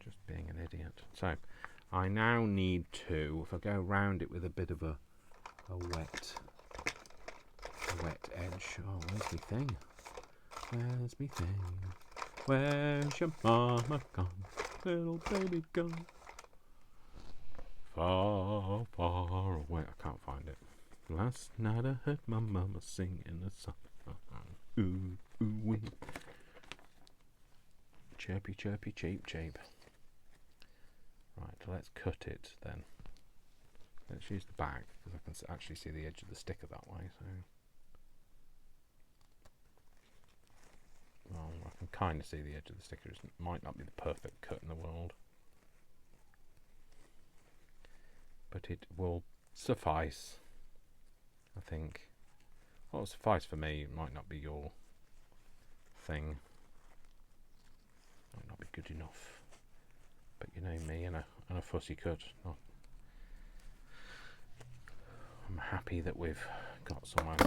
Just being an idiot. So, I now need to, if I go round it with a bit of a wet edge. Oh, where's my thing? Where's me thing? Where's your mama gone? Little baby gone. Far, far away. I can't find it. Last night I heard my mama singing a song. Ooh, ooh, wee. Chirpy, chirpy, cheep, cheep. Right, let's cut it then. Let's use the back because I can actually see the edge of the sticker that way. So, well, I can kind of see the edge of the sticker. It might not be the perfect cut in the world, but it will suffice. I think. Well, it'll suffice for me. It might not be your thing. Might not be good enough. But you know me and a fussy cut. I'm happy that we've got somewhere.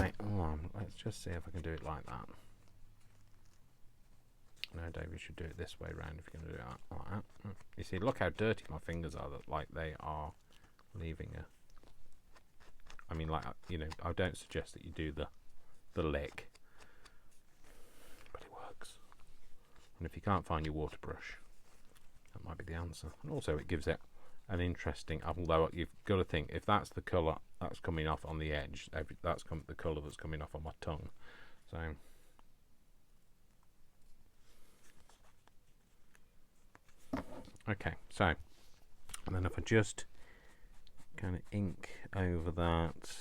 Let's just see if I can do it like that. No, Dave, you should do it this way round if you're going to do it like that. You see, look how dirty my fingers are. That like they are leaving a. I mean, like, you know, I don't suggest that you do the lick, but it works. And if you can't find your water brush, that might be the answer. And also, it gives it an interesting. Although you've got to think, if that's the colour that's coming off on the edge, that's the colour that's coming off on my tongue. So. Okay, so, and then if I just kind of ink over that,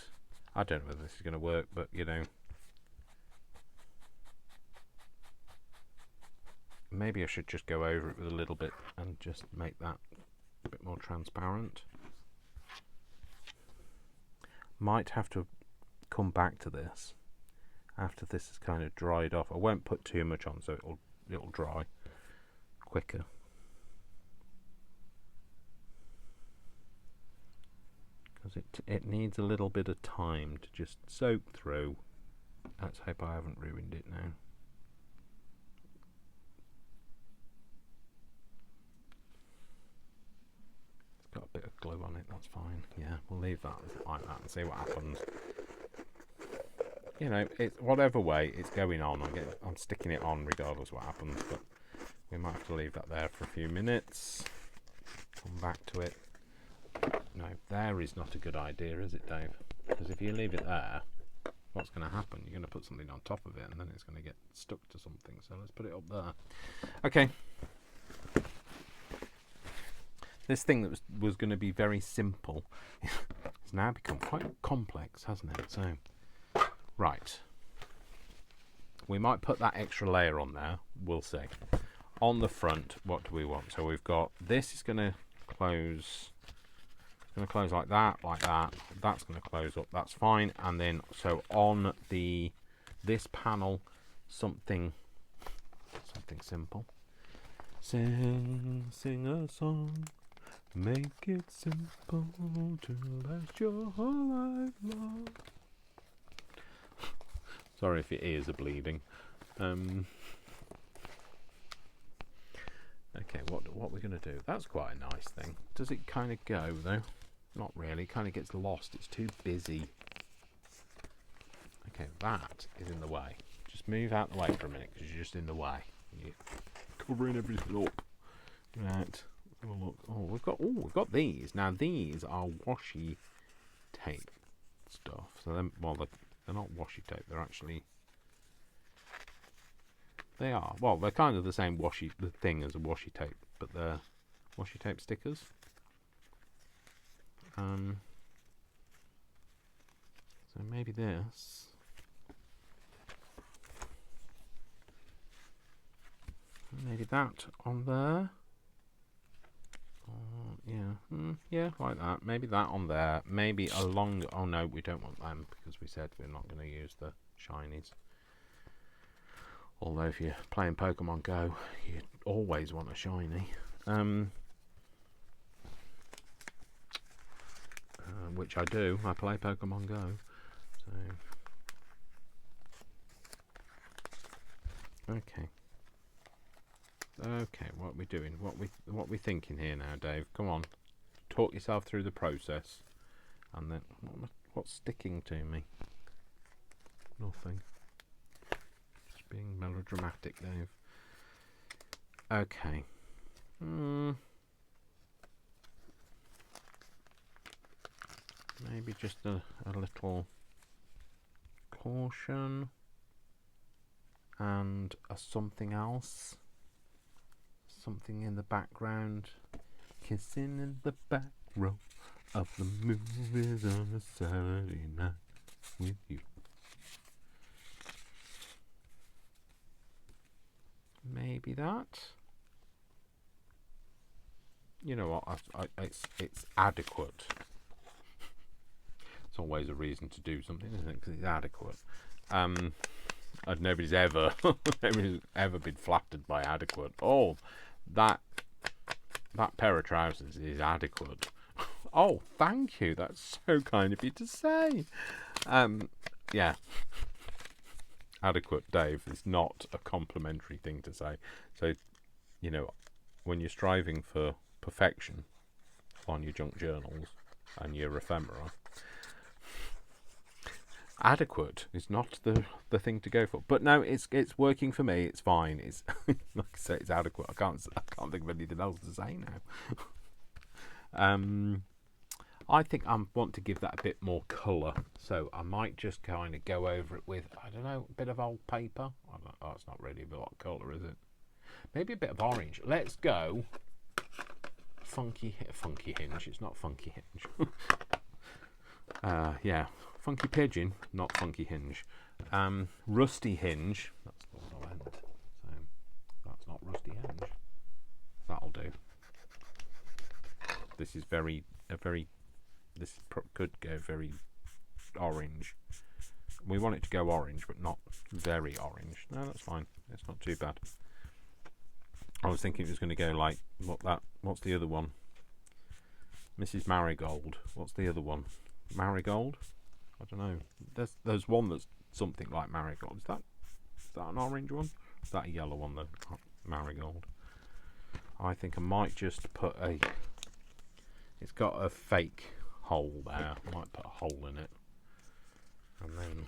I don't know whether this is going to work, but you know, maybe I should just go over it with a little bit and just make that a bit more transparent. Might have to come back to this after this is kind of dried off. I won't put too much on, so it'll dry quicker. Because it needs a little bit of time to just soak through. Let's hope I haven't ruined it now. It's got a bit of glue on it, that's fine. Yeah, we'll leave that like that and see what happens. You know, it's whatever way it's going on, I'm sticking it on regardless what happens, but we might have to leave that there for a few minutes. Come back to it. No, there is not a good idea, is it, Dave? Because if you leave it there, what's going to happen? You're going to put something on top of it and then it's going to get stuck to something. So let's put it up there. Okay. This thing that was going to be very simple has now become quite complex, hasn't it? So, right. We might put that extra layer on there. We'll see. On the front, what do we want? So we've got, this is going to close... Going to close like that, that's going to close up, that's fine. And then so on this panel, something simple. Sing a song, make it simple to last your whole life long. Sorry if your ears are bleeding. Okay, what we're going to do? That's quite a nice thing. Does it kind of go though? Not really. It kind of gets lost. It's too busy. Okay, that is in the way. Just move out the way for a minute because you're just in the way. You're covering everything up. Right. Have a look. Oh, we've got these. Now these are washi tape stuff. So they're not washi tape. They're actually. They are. Well, they're kind of the same thing as a washi tape, but they're washi tape stickers. So maybe this. Maybe that on there. Yeah, like that. Maybe that on there. Maybe along. Oh no, we don't want them because we said we're not going to use the shinies. Although if you're playing Pokemon Go, you always want a shiny. Which I do. I play Pokemon Go. So okay. Okay, what are we doing? What we thinking here now, Dave? Come on. Talk yourself through the process. And then what's sticking to me? Nothing. Just being melodramatic, Dave. Okay. Maybe just a little caution and a something else. Something in the background. Kissing in the back row of the movies on a Saturday night with you. Maybe that. You know what? It's adequate. It's always a reason to do something, isn't it? Because it's adequate. Nobody's ever been flattered by adequate. Oh, that pair of trousers is adequate. Oh, thank you. That's so kind of you to say. Yeah. Adequate, Dave, is not a complimentary thing to say. So, you know, when you're striving for perfection on your junk journals and your ephemera, adequate is not the thing to go for. But no, it's working for me. It's fine. It's like I say, it's adequate. I can't think of anything else to say now. I think I want to give that a bit more colour, so I might just kind of go over it with, I don't know, a bit of old paper. Oh, it's not really a lot of colour, is it? Maybe a bit of orange. Let's go funky hinge. It's not funky hinge. Yeah, funky pigeon, not funky hinge. Rusty hinge. That's the one I went. So that's not rusty hinge. That'll do. This is This could go very orange. We want it to go orange, but not very orange. No, that's fine. It's not too bad. I was thinking it was going to go like what's the other one? Mrs. Marigold. What's the other one? Marigold? I don't know. There's one that's something like Marigold. Is that an orange one? Is that a yellow one then? Marigold. I think I might just put it's got a fake hole there. I might put a hole in it. And then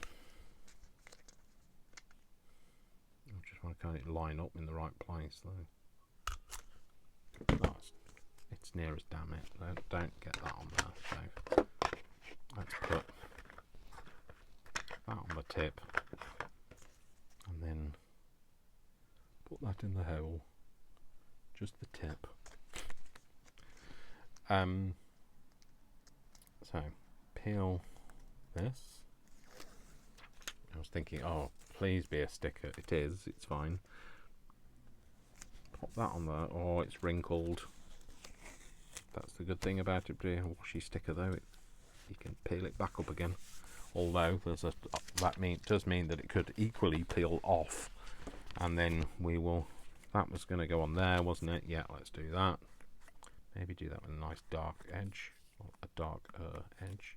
I just want to kind of line up in the right place though. It's near as damn it. Don't get that on there. So let's put that on the tip. And then put that in the hole. Just the tip. So peel this. I was thinking, oh, please be a sticker. It is. It's fine. Pop that on there. Oh, it's wrinkled. That's the good thing about it. Being a washy sticker, though, you can peel it back up again. Although does mean that it could equally peel off, and then we will. That was going to go on there, wasn't it? Yeah, let's do that. Maybe do that with a nice dark edge, or a darker edge.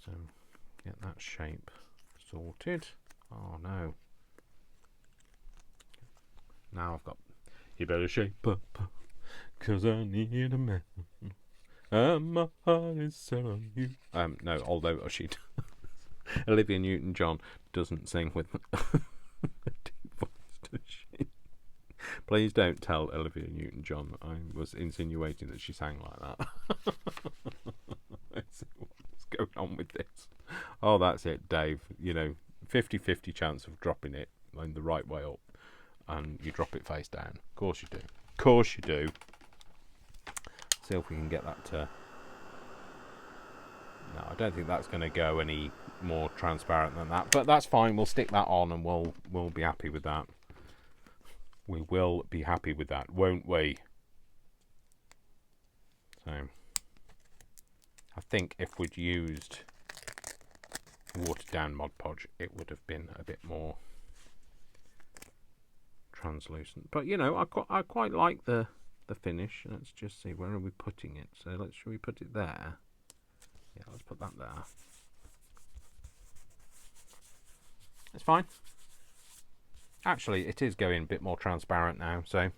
So get that shape sorted. Oh no. Now I've got, you better shape up, 'cause I need a man, and my heart is set on you. No, although Olivia Newton-John doesn't sing with a deep voice, does she? Please don't tell Olivia Newton-John I was insinuating that she sang like that. Let's see what's going on with this. Oh, that's it, Dave. 50-50 chance of dropping it in the right way up. And you drop it face down. Of course you do. Of course you do. See if we can get that to... No, I don't think that's going to go any more transparent than that. But that's fine. We'll stick that on and we'll be happy with that. We will be happy with that, won't we? So So I think if we'd used watered down Mod Podge, it would have been a bit more translucent. But you know, I quite like the finish. Let's just see, where are we putting it? So should we put it there? Yeah, let's put that there. It's fine. Actually, it is going a bit more transparent now, so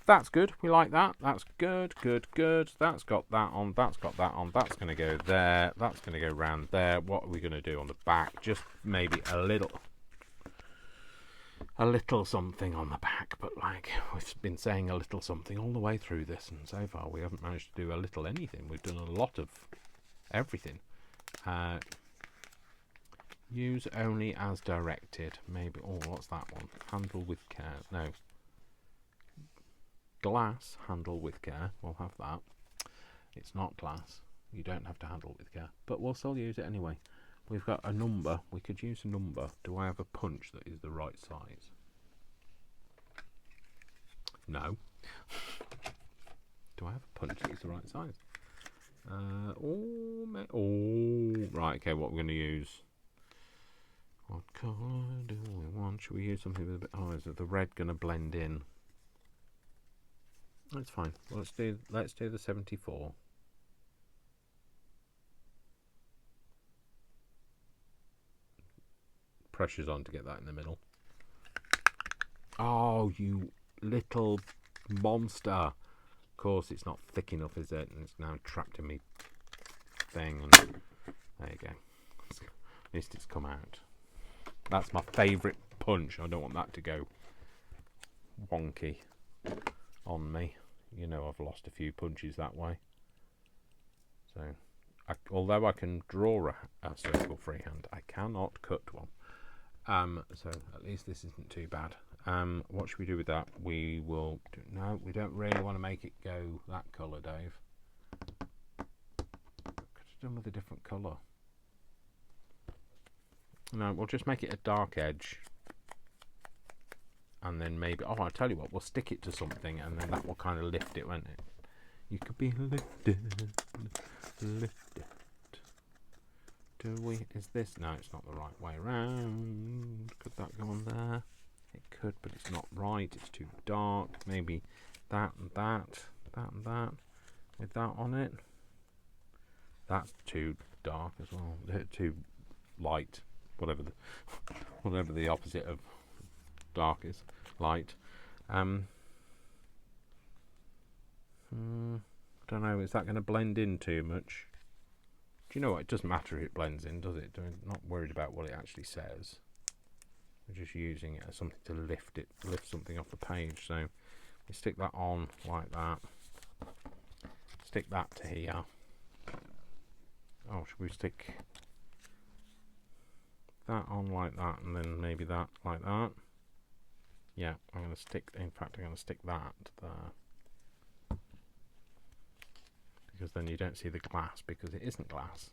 that's good. We like that. That's good, good, good. That's got that on. That's got that on. That's going to go there. That's going to go round there. What are we going to do on the back? Just maybe a little something on the back. But like we've been saying, a little something all the way through this, and so far we haven't managed to do a little anything. We've done a lot of everything. Use only as directed. Maybe. Oh, what's that one? Handle with care. No. Glass, handle with care. We'll have that. It's not glass. You don't have to handle with care. But we'll still use it anyway. We've got a number. We could use a number. Do I have a punch that is the right size? No. Do I have a punch that is the right size? Right. Okay, what we're going to use. What colour do we want? Should we use something with a bit... Oh, is the red going to blend in? That's fine. Well, let's do the 74. Pressure's on to get that in the middle. Oh, you little monster. Of course, it's not thick enough, is it? And it's now trapped in me thing. And there you go. At least it's come out. That's my favourite punch. I don't want that to go wonky on me. You know, I've lost a few punches that way. So, although I can draw a circle freehand, I cannot cut one. So at least this isn't too bad. What should we do with that? We will do, no, we don't really want to make it go that colour, Dave. Could have done with a different colour. No, we'll just make it a dark edge. And then maybe, oh, I'll tell you what, we'll stick it to something and then that will kind of lift it, won't it? You could be lifted. Do we, is this, no, it's not the right way around. Could that go on there? It could, but it's not right. It's too dark. Maybe that and that, that and that, with that on it. That's too dark as well. Too light. Whatever the opposite of dark is. Light. Don't know. Is that going to blend in too much? Do you know what? It doesn't matter if it blends in, does it? I'm not worried about what it actually says. We're just using it as something to lift something off the page. So we stick that on like that. Stick that to here. Oh, should we stick that on like that, and then maybe that like that? Yeah, I'm going to stick. In fact, I'm going to stick that there. Because then you don't see the glass, because it isn't glass.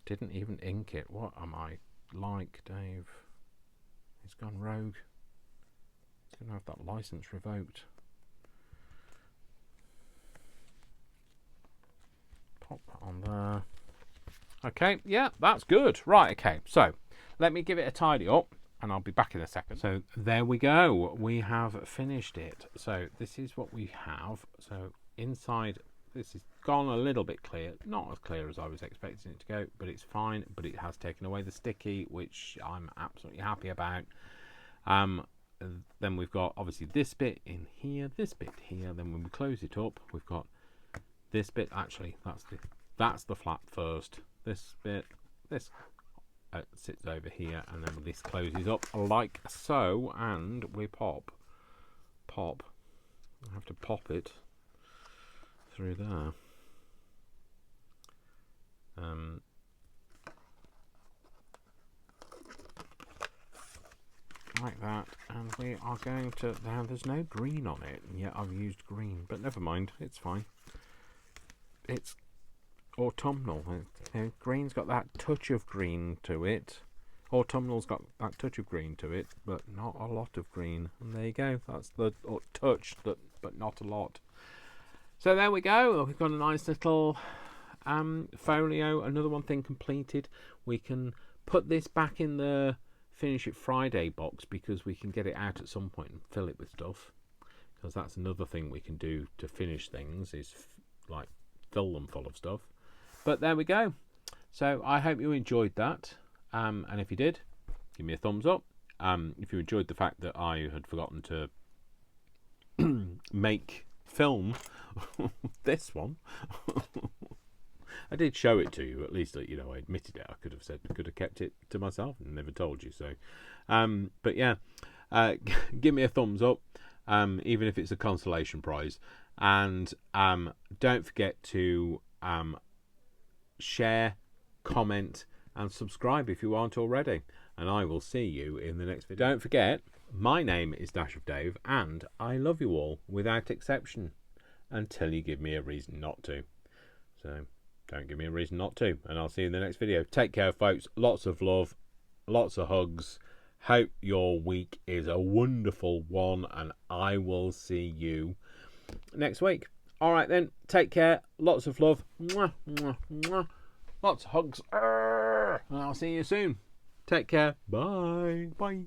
Didn't even ink it. What am I like, Dave? He's gone rogue. He's going to have that license revoked. Pop that on there. Okay, yeah, that's good. Right, okay, so let me give it a tidy up. And I'll be back in a second. So there we go. We have finished it. So this is what we have. So inside, this has gone a little bit clear. Not as clear as I was expecting it to go, but it's fine. But it has taken away the sticky, which I'm absolutely happy about. Then we've got obviously this bit in here, this bit here. Then when we close it up, we've got this bit. Actually, that's the flap first. This bit, this. Sits over here, and then this closes up like so, and we pop. I have to pop it through there. Like that, and we are going to. Now there's no green on it, and yet I've used green, but never mind, it's fine. It's autumnal. Green's got that touch of green to it. autumnal's got that touch of green to it, but not a lot of green. And there you go. That's the touch, but not a lot. So there we go. We've got a nice little folio. Another one thing completed. We can put this back in the Finish It Friday box because we can get it out at some point and fill it with stuff. Because that's another thing we can do to finish things is like fill them full of stuff. But there we go. So I hope you enjoyed that. And if you did, give me a thumbs up. If you enjoyed the fact that I had forgotten to film this one, I did show it to you. At least, you know, I admitted it. I could have kept it to myself and never told you. So, but yeah, give me a thumbs up, even if it's a consolation prize, and don't forget to share, comment, and subscribe if you aren't already. And I will see you in the next video. Don't forget, my name is Dash of Dave, and I love you all without exception until you give me a reason not to. So don't give me a reason not to, and I'll see you in the next video. Take care, folks. Lots of love, lots of hugs. Hope your week is a wonderful one, and I will see you next week. All right then, take care. Lots of love. Mwah, mwah, mwah. Lots of hugs. And I'll see you soon. Take care. Bye. Bye.